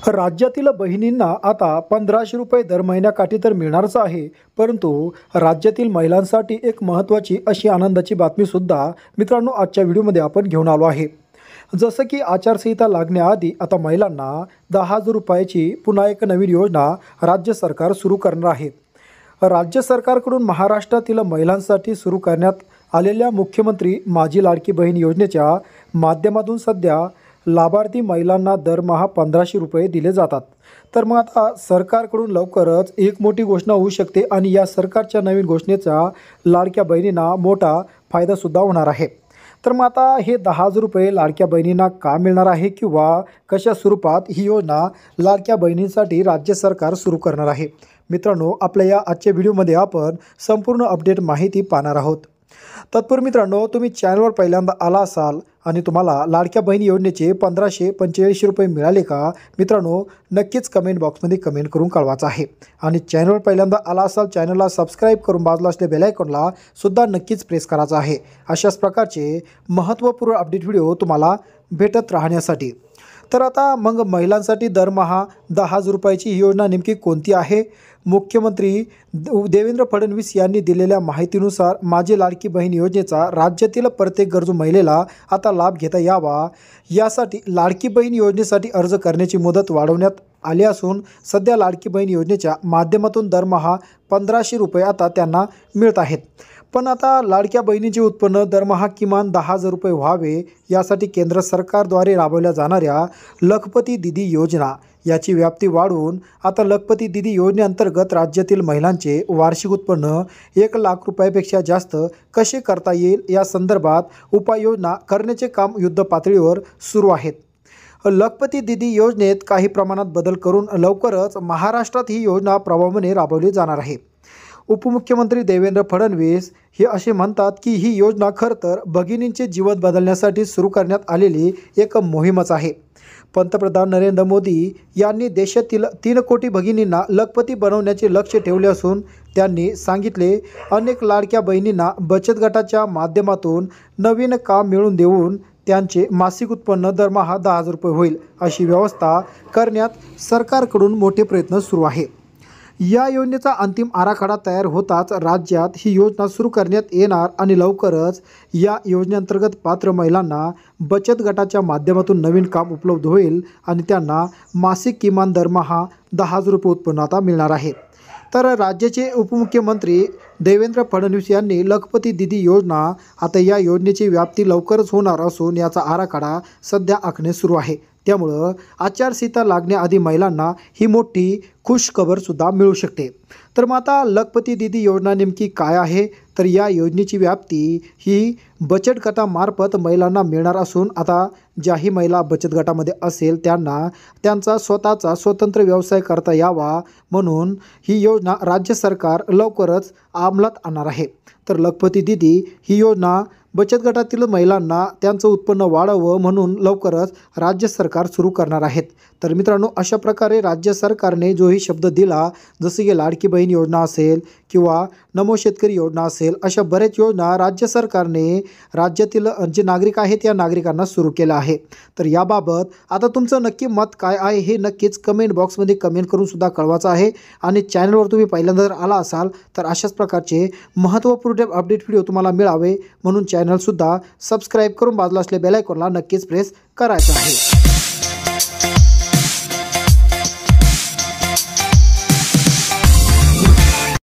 राज्यातील बहिणींना आता 1500 रुपये दर महिन्याकाठी तर मिळणारच आहे, परंतु राज्यातील महिलांसाठी एक महत्त्वाची अशी आनंदाची बातमीसुद्धा मित्रांनो आजच्या व्हिडिओमध्ये आपण घेऊन आलो आहे। जसं की आचारसंहिता लागण्याआधी आता महिलांना 10,000 रुपयाची पुन्हा एक नवीन योजना राज्य सरकार सुरू करणार आहे। राज्य सरकारकडून महाराष्ट्रातील महिलांसाठी सुरू करण्यात आलेल्या मुख्यमंत्री माझी लाडकी बहीण योजनेच्या माध्यमातून सध्या लाभार्थी महिलांना दरमहा 1500 रुपये दिले जातात। तर मग आता सरकारकडून लवकरच एक मोठी घोषणा होऊ शकते आणि या सरकारच्या नवीन घोषणेचा लाडक्या बहिणींना मोठा फायदासुद्धा होणार आहे। तर मग आता हे 10,000 रुपये लाडक्या बहिणींना का मिळणार आहे किंवा कशा स्वरूपात ही योजना लाडक्या बहिणींसाठी राज्य सरकार सुरू करणार आहे, मित्रांनो आपल्या या आजच्या व्हिडिओमध्ये आपण संपूर्ण अपडेट माहिती पाहणार आहोत। तत्पूर्वी मित्रांनो तुम्ही चॅनलवर पहिल्यांदा आला असाल आणि तुम्हाला लाडक्या बहीण योजनेचे 1545 रुपये मिळाले का, मित्रांनो नक्कीच कमेंट बॉक्समध्ये कमेंट करून कळवायचं आहे। आणि चॅनलवर पहिल्यांदा आला असाल चॅनलला सबस्क्राईब करून बाजूला असलेल्या बेल आयकॉनला सुद्धा नक्कीच प्रेस करायचं आहे, अशाच प्रकारचे महत्त्वपूर्ण अपडेट व्हिडिओ तुम्हाला भेटत राहण्यासाठी। तर आता मग महिलांसाठी दरमहा 10,000 रुपयाची ही योजना नेमकी कोणती आहे? मुख्यमंत्री देवेंद्र फडणवीस यांनी दिलेल्या माहितीनुसार माझी लाडकी बहीण योजनेचा राज्यातील प्रत्येक गरजू महिलेला आता लाभ घेता यावा यासाठी लाडकी बहीण योजनेसाठी अर्ज करण्याची मुदत वाढवण्यात आली असून सध्या लाडकी बहीण योजनेच्या माध्यमातून दरमहा 1500 रुपये आता त्यांना मिळत आहेत। पण आता लाडक्या बहिणीचे उत्पन्न दरमहा किमान 10,000 रुपये व्हावे यासाठी केंद्र सरकारद्वारे राबवल्या जाणाऱ्या लखपती दीदी योजना याची व्याप्ती वाढवून आता लखपती दीदी योजनेअंतर्गत राज्यातील महिलांचे वार्षिक उत्पन्न 1 लाख रुपयापेक्षा जास्त कसे करता येईल या संदर्भात उपाययोजना करण्याचे काम युद्धपातळीवर सुरू आहेत। लखपती दीदी योजनेत काही प्रमाणात बदल करून लवकरच महाराष्ट्रात ही योजना प्रभावीपणे राबवली जाणार आहे। उपमुख्यमंत्री देवेंद्र फडणवीस हे असे म्हणतात की ही योजना खरं तर भगिनींचे जीवन बदलण्यासाठी सुरू करण्यात आलेली एक मोहीमच आहे। पंतप्रधान नरेंद्र मोदी यांनी देशातील 3 कोटी भगिनींना लखपती बनवण्याचे लक्ष्य ठेवले असून त्यांनी सांगितले अनेक लाडक्या बहिणींना बचत गटाच्या माध्यमातून नवीन काम मिळवून देऊन त्यांचे मासिक उत्पन्न दरमहा 10,000 रुपये होईल अशी व्यवस्था करण्यात सरकारकडून मोठे प्रयत्न सुरू आहे। या योजनेचा अंतिम आराखडा तयार होताच राज्यात ही योजना सुरू करण्यात येणार आणि लवकरच या योजनेअंतर्गत पात्र महिलांना बचत गटाच्या माध्यमातून नवीन काम उपलब्ध होईल आणि त्यांना मासिक किमान दरमहा 10,000 रुपये उत्पन्न आता मिळणार आहे। तर राज्याचे उपमुख्यमंत्री देवेंद्र फडणवीस यांनी लखपती दीदी योजना आता या योजनेची व्याप्ती लवकरच होणार असून याचा आराखडा सध्या आखणे सुरू आहे। त्यामुळं आचारसंहिता लागण्याआधी महिलांना ही मोठी खुशखबरसुद्धा मिळू शकते। तर मग आता लखपती दीदी योजना नेमकी काय आहे? तर या योजनेची व्याप्ती ही बचत गटामार्फत महिलांना मिळणार असून आता ज्याही महिला बचत गटामध्ये असेल त्यांना त्यांचा स्वतःचा स्वतंत्र व्यवसाय करता यावा म्हणून ही योजना राज्य सरकार लवकरच अंमलात आणणार आहे। तर लखपती दीदी ही योजना बचत गटातील महिलांना त्यांचं उत्पन्न वाढावं म्हणून लवकरच राज्य सरकार सुरू करणार आहेत। तर मित्रांनो अशा प्रकारे राज्य सरकारने जोही शब्द दिला जसे की लाडकी बहीण योजना असेल किंवा नमो शेतकरी योजना असेल अशा बऱ्याच योजना राज्य सरकारने राज्यातील जे नागरिक आहेत या नागरिकांना सुरू केलं आहे। तर याबाबत आता तुमचं नक्की मत काय आहे हे नक्कीच कमेंट बॉक्समध्ये कमेंट करून सुद्धा कळवायचं आहे। आणि चॅनलवर तुम्ही पहिल्यांदा जर आला असाल तर अशाच प्रकारचे महत्त्वपूर्ण अपडेट व्हिडिओ तुम्हाला मिळावे म्हणून चॅनलसुद्धा सबस्क्राईब करून बाजूला असलेल्या बेल आयकॉनला नक्कीच प्रेस करायचं आहे।